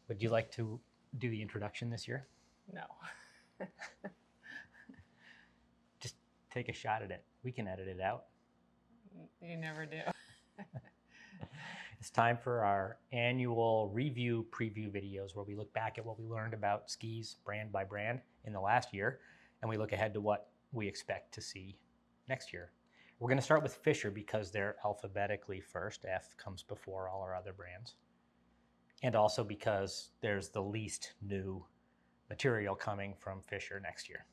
Would you like to do the introduction this year? No. Just take a shot at it. We can edit it out. You never do. It's time for our annual review preview videos where we look back at what we learned about skis brand by brand in the last year, and we look ahead to what we expect to see next year. We're going to start with Fischer because they're alphabetically first. F comes before all our other brands. And also because there's the least new material coming from Fischer next year.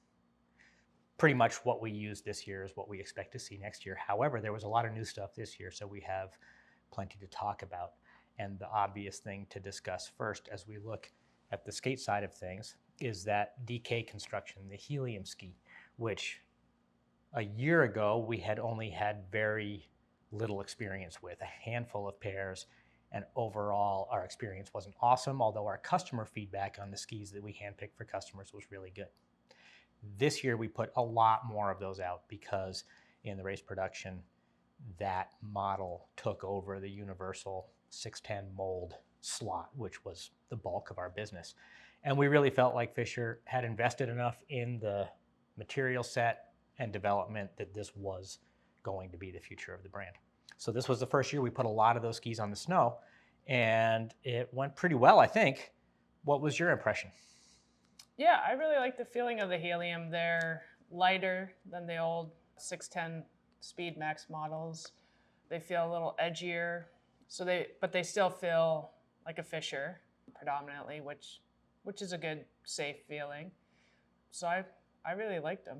Pretty much what we used this year is what we expect to see next year. However, there was a lot of new stuff this year, so we have plenty to talk about. And the obvious thing to discuss first as we look at the skate side of things is that DK construction, the helium ski, which a year ago we had only had very little experience with, a handful of pairs, and overall our experience wasn't awesome, although our customer feedback on the skis that we handpicked for customers was really good. This year we put a lot more of those out because in the race production, that model took over the universal 610 mold slot, which was the bulk of our business. And we really felt like Fischer had invested enough in the material set and development that this was going to be the future of the brand. So this was the first year we put a lot of those skis on the snow, and it went pretty well, I think. What was your impression? Yeah, I really like the feeling of the helium. They're lighter than the old 610 Speed Max models. They feel a little edgier, but they still feel like a Fischer predominantly, which is a good, safe feeling. So I really liked them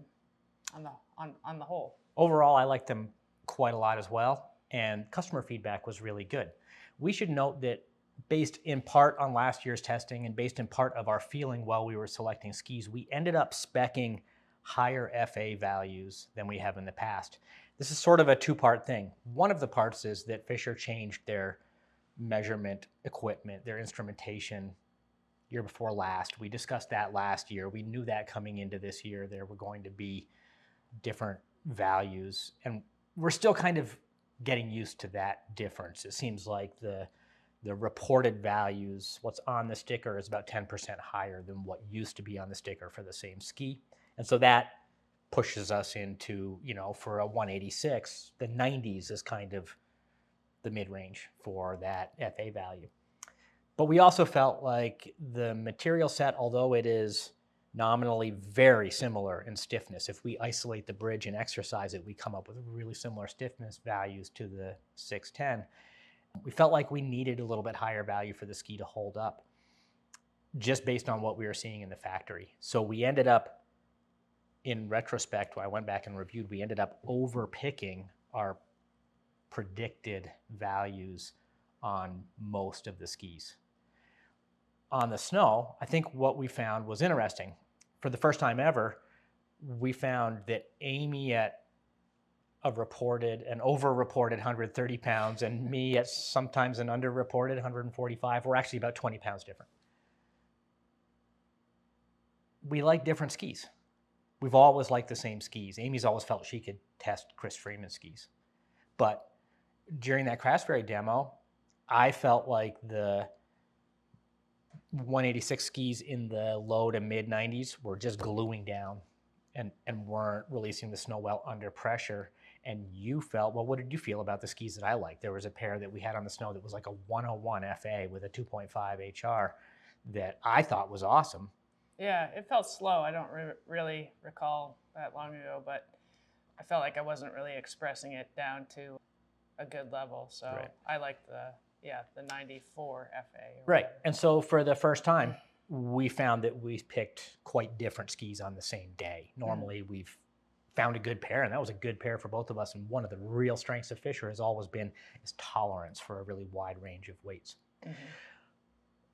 on the whole. Overall, I liked them quite a lot as well, and customer feedback was really good. We should note that based in part on last year's testing and based in part of our feeling while we were selecting skis, we ended up speccing higher FA values than we have in the past. This is sort of a two-part thing. One of the parts is that Fischer changed their measurement equipment, their instrumentation year before last. We discussed that last year. We knew that coming into this year there were going to be different values, and we're still kind of getting used to that difference. It seems like the reported values, what's on the sticker is about 10% higher than what used to be on the sticker for the same ski. And so that pushes us into, for a 186, the 90s is kind of the mid-range for that FA value. But we also felt like the material set, although it is nominally very similar in stiffness, if we isolate the bridge and exercise it, we come up with really similar stiffness values to the 610. We felt like we needed a little bit higher value for the ski to hold up just based on what we were seeing in the factory. So we ended up, in retrospect, when I went back and reviewed, we ended up overpicking our predicted values on most of the skis. On the snow, I think what we found was interesting. For the first time ever, we found that Amy at an over-reported 130 pounds and me at sometimes an under-reported 145 were actually about 20 pounds different. We like different skis. We've always liked the same skis. Amy's always felt she could test Chris Freeman skis. But during that Craftsberry demo, I felt like the 186 skis in the low to mid 90s were just gluing down and weren't releasing the snow well under pressure. And you felt, well, what did you feel about the skis that I liked? There was a pair that we had on the snow that was like a 101 FA with a 2.5 HR that I thought was awesome. Yeah, it felt slow. I don't really recall that long ago, but I felt like I wasn't really expressing it down to a good level. So right. I liked the 94 FA. Right, and so for the first time, we found that we picked quite different skis on the same day. Normally we've found a good pair, and that was a good pair for both of us. And one of the real strengths of Fischer has always been his tolerance for a really wide range of weights. Mm-hmm.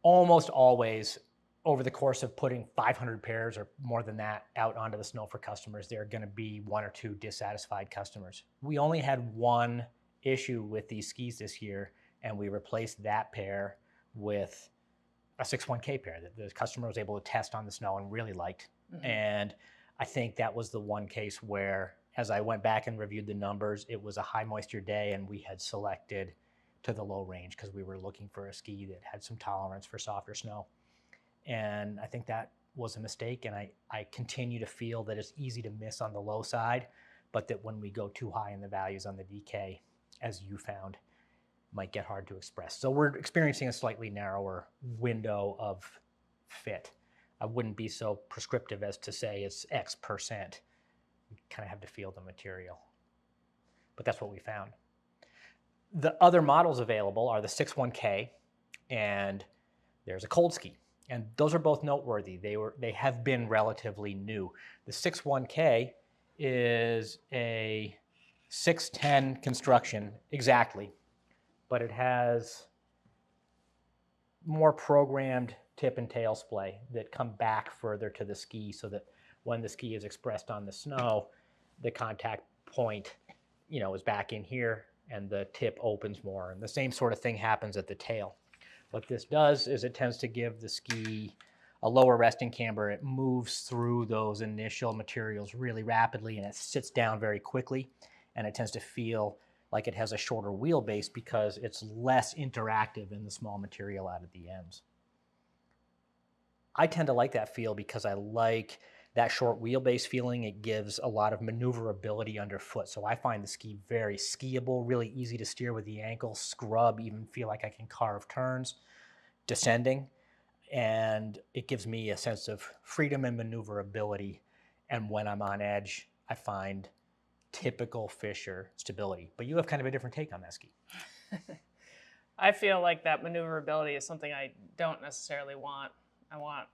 Almost always, over the course of putting 500 pairs or more than that out onto the snow for customers, there are going to be one or two dissatisfied customers. We only had one issue with these skis this year, and we replaced that pair with a 6.1K pair that the customer was able to test on the snow and really liked. Mm-hmm. And I think that was the one case where, as I went back and reviewed the numbers, it was a high moisture day and we had selected to the low range because we were looking for a ski that had some tolerance for softer snow. And I think that was a mistake. And I continue to feel that it's easy to miss on the low side, but that when we go too high in the values on the DK, as you found, might get hard to express. So we're experiencing a slightly narrower window of fit. I wouldn't be so prescriptive as to say it's X%. You kind of have to feel the material. But that's what we found. The other models available are the 61K, and there's a cold ski. And those are both noteworthy. They have been relatively new. The 61K is a 610 construction exactly, but it has more programmed tip and tail splay that come back further to the ski so that when the ski is expressed on the snow, the contact point, is back in here and the tip opens more. And the same sort of thing happens at the tail. What this does is it tends to give the ski a lower resting camber. It moves through those initial materials really rapidly and it sits down very quickly. And it tends to feel like it has a shorter wheelbase because it's less interactive in the small material out at the ends. I tend to like that feel because I like that short wheelbase feeling. It gives a lot of maneuverability underfoot. So I find the ski very skiable, really easy to steer with the ankle, scrub, even feel like I can carve turns, descending. And it gives me a sense of freedom and maneuverability. And when I'm on edge, I find typical Fischer stability. But you have kind of a different take on that ski. I feel like that maneuverability is something I don't necessarily want. I want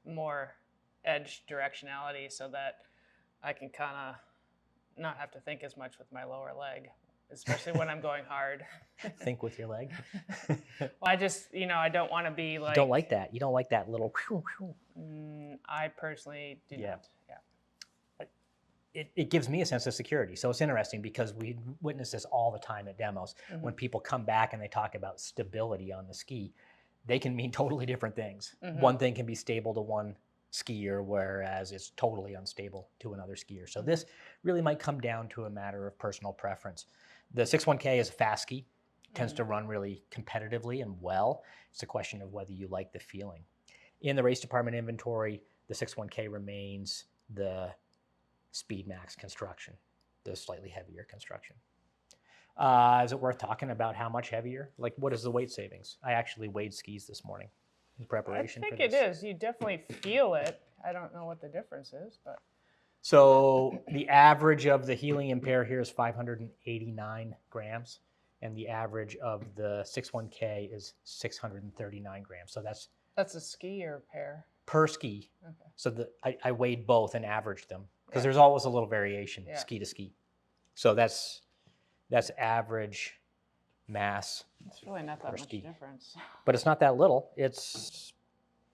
more edge directionality so that I can kind of not have to think as much with my lower leg, especially when I'm going hard. Think with your leg? Well, I just, I don't want to be like... You don't like that? You don't like that little... I personally do not. Yeah. It gives me a sense of security. So it's interesting because we witness this all the time at demos. Mm-hmm. When people come back and they talk about stability on the ski, they can mean totally different things. Mm-hmm. One thing can be stable to one skier, whereas it's totally unstable to another skier. So this really might come down to a matter of personal preference. The 61K is a fast ski, tends to run really competitively and well. It's a question of whether you like the feeling. In the race department inventory, the 61K remains the Speed Max construction, the slightly heavier construction. Is it worth talking about how much heavier? Like, what is the weight savings? I actually weighed skis this morning in preparation for this. I think it is. You definitely feel it. I don't know what the difference is, but... So the average of the helium pair here is 589 grams, and the average of the 61K is 639 grams. So that's a ski or pair? Per ski. Okay. So I weighed both and averaged them because there's always a little variation ski to ski. So that's average mass. It's really not that much difference. But it's not that little. It's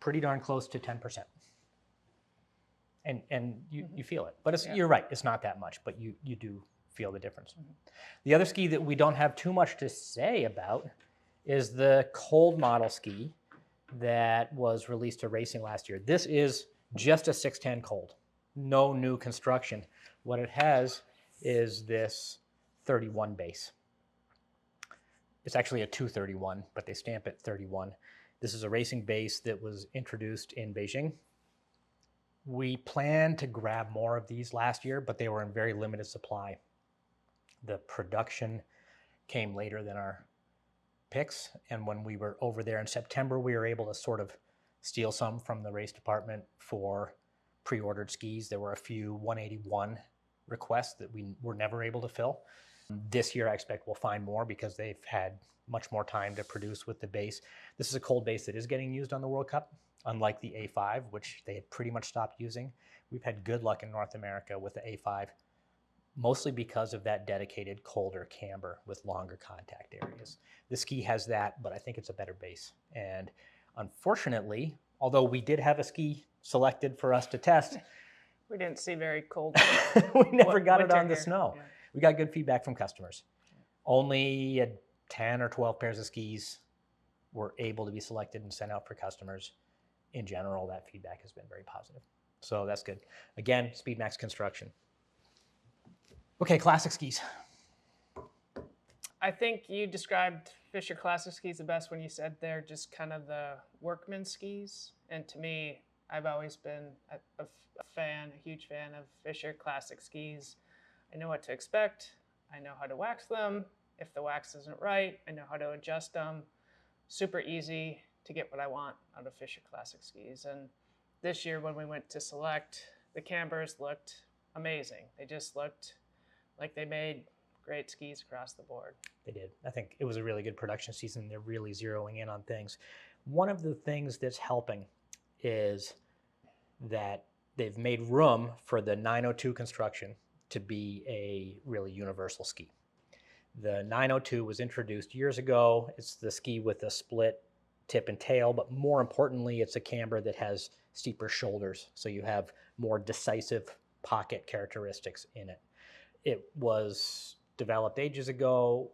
pretty darn close to 10%. And you feel it. But you're right, it's not that much, but you do feel the difference. Mm-hmm. The other ski that we don't have too much to say about is the cold model ski that was released to racing last year. This is just a 610 cold, no new construction. What it has is this 31 base. It's actually a 231, but they stamp it 31. This is a racing base that was introduced in Beijing. We planned to grab more of these last year, but they were in very limited supply. The production came later than our picks, and when we were over there in September, we were able to sort of steal some from the race department for pre-ordered skis. There were a few 181 requests that we were never able to fill. This year, I expect we'll find more because they've had much more time to produce with the base. This is a cold base that is getting used on the World Cup, unlike the A5, which they had pretty much stopped using. We've had good luck in North America with the A5, mostly because of that dedicated colder camber with longer contact areas. The ski has that, but I think it's a better base. And unfortunately, although we did have a ski selected for us to test, we didn't see very cold. We never got it on the here. snow. Yeah. We got good feedback from customers. Only 10 or 12 pairs of skis were able to be selected and sent out for customers. In general, that feedback has been very positive. So that's good. Again, SpeedMax construction. Okay, classic skis. I think you described Fischer Classic skis the best when you said they're just kind of the workman skis. And to me, I've always been a huge fan of Fischer Classic skis. I know what to expect. I know how to wax them. If the wax isn't right, I know how to adjust them. Super easy to get what I want out of Fischer Classic skis. And this year when we went to select, the cambers looked amazing. They just looked like they made great skis across the board. They did. I think it was a really good production season. They're really zeroing in on things. One of the things that's helping is that they've made room for the 902 construction to be a really universal ski. The 902 was introduced years ago. It's the ski with a split tip and tail, but more importantly, it's a camber that has steeper shoulders, so you have more decisive pocket characteristics in it. It was developed ages ago.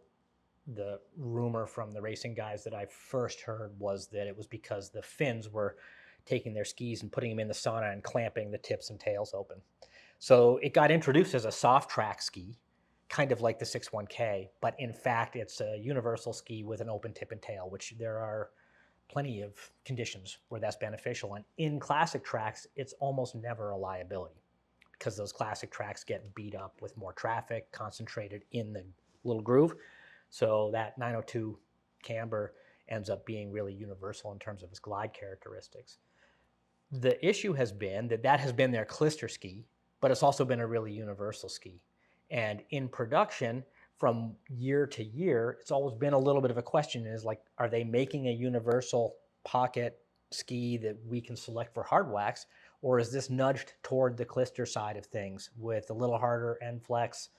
The rumor from the racing guys that I first heard was that it was because the Finns were taking their skis and putting them in the sauna and clamping the tips and tails open. So it got introduced as a soft track ski, kind of like the 61K, but in fact it's a universal ski with an open tip and tail, which there are plenty of conditions where that's beneficial. And in classic tracks, it's almost never a liability because those classic tracks get beat up with more traffic concentrated in the little groove. So that 902 camber ends up being really universal in terms of its glide characteristics. The issue has been that has been their Clister ski, but it's also been a really universal ski. And in production, from year to year, it's always been a little bit of a question is like, are they making a universal pocket ski that we can select for hard wax? Or is this nudged toward the Clister side of things with a little harder end flex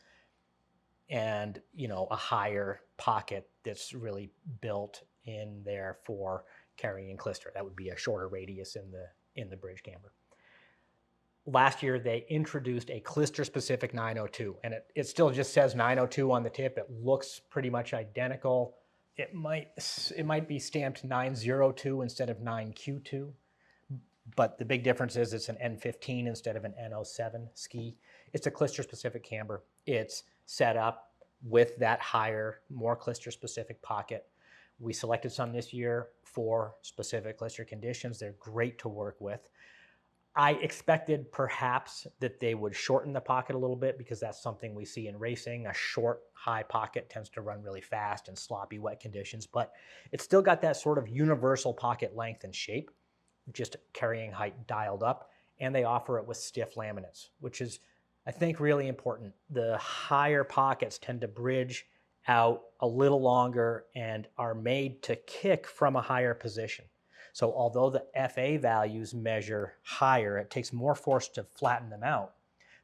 and, you know, a higher pocket that's really built in there for carrying Clister? That would be a shorter radius in the bridge camber. Last year, they introduced a Clister-specific 902, and it still just says 902 on the tip. It looks pretty much identical. It might be stamped 902 instead of 9Q2, but the big difference is it's an N15 instead of an N07 ski. It's a Clister-specific camber. It's set up with that higher, more Clister-specific pocket. We selected some this year for specific Clister conditions. They're great to work with. I expected perhaps that they would shorten the pocket a little bit because that's something we see in racing. A short, high pocket tends to run really fast in sloppy, wet conditions, but it's still got that sort of universal pocket length and shape, just carrying height dialed up, and they offer it with stiff laminates, which is, I think, really important. The higher pockets tend to bridge out a little longer and are made to kick from a higher position. So although the FA values measure higher, it takes more force to flatten them out.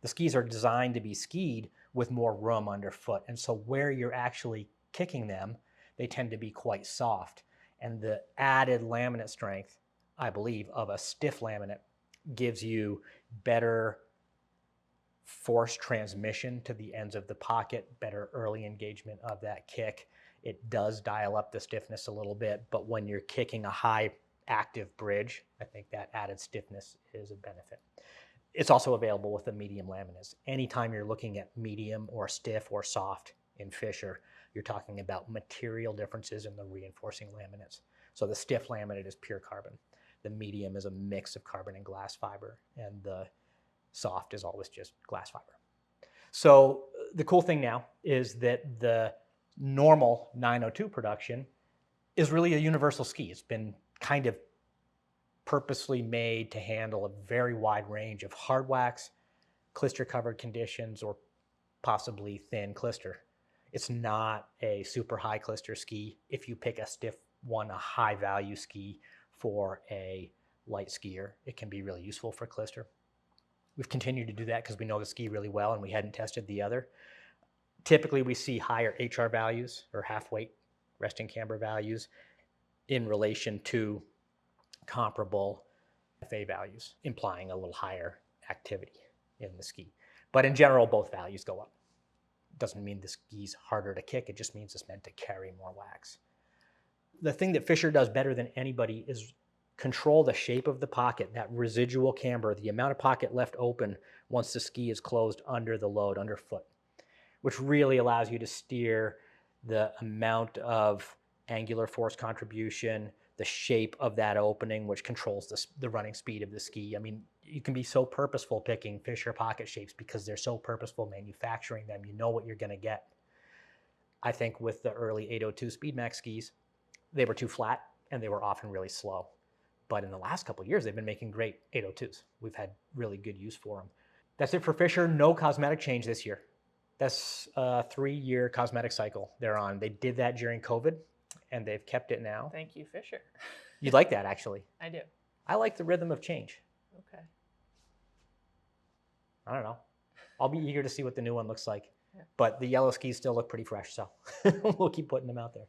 The skis are designed to be skied with more room underfoot. And so where you're actually kicking them, they tend to be quite soft. And the added laminate strength, I believe, of a stiff laminate gives you better force transmission to the ends of the pocket, better early engagement of that kick. It does dial up the stiffness a little bit, but when you're kicking a high active bridge, I think that added stiffness is a benefit. It's also available with the medium laminates. Anytime you're looking at medium or stiff or soft in Fischer, you're talking about material differences in the reinforcing laminates. So the stiff laminate is pure carbon. The medium is a mix of carbon and glass fiber, and the soft is always just glass fiber. So the cool thing now is that the normal 902 production is really a universal ski. It's been kind of purposely made to handle a very wide range of hard wax, Clister covered conditions, or possibly thin Clister. It's not a super high Clister ski. If you pick a stiff one, a high value ski for a light skier, it can be really useful for Clister. We've continued to do that because we know the ski really well and we hadn't tested the other. Typically we see higher HR values or half weight resting camber values in relation to comparable FA values, implying a little higher activity in the ski. But in general, both values go up. Doesn't mean the ski's harder to kick, it just means it's meant to carry more wax. The thing that Fischer does better than anybody is control the shape of the pocket, that residual camber, the amount of pocket left open once the ski is closed under the load, underfoot, which really allows you to steer the amount of angular force contribution, the shape of that opening, which controls the running speed of the ski. I mean, you can be so purposeful picking Fischer pocket shapes because they're so purposeful manufacturing them. You know what you're going to get. I think with the early 802 Speedmax skis, they were too flat and they were often really slow. But in the last couple of years, they've been making great 802s. We've had really good use for them. That's it for Fischer. No cosmetic change this year. That's a 3-year cosmetic cycle they're on. They did that during COVID, and they've kept it now. Thank you, Fischer. You like that, actually? I do. I like the rhythm of change. Okay. I don't know. I'll be eager to see what the new one looks like. Yeah. But the yellow skis still look pretty fresh, so we'll keep putting them out there.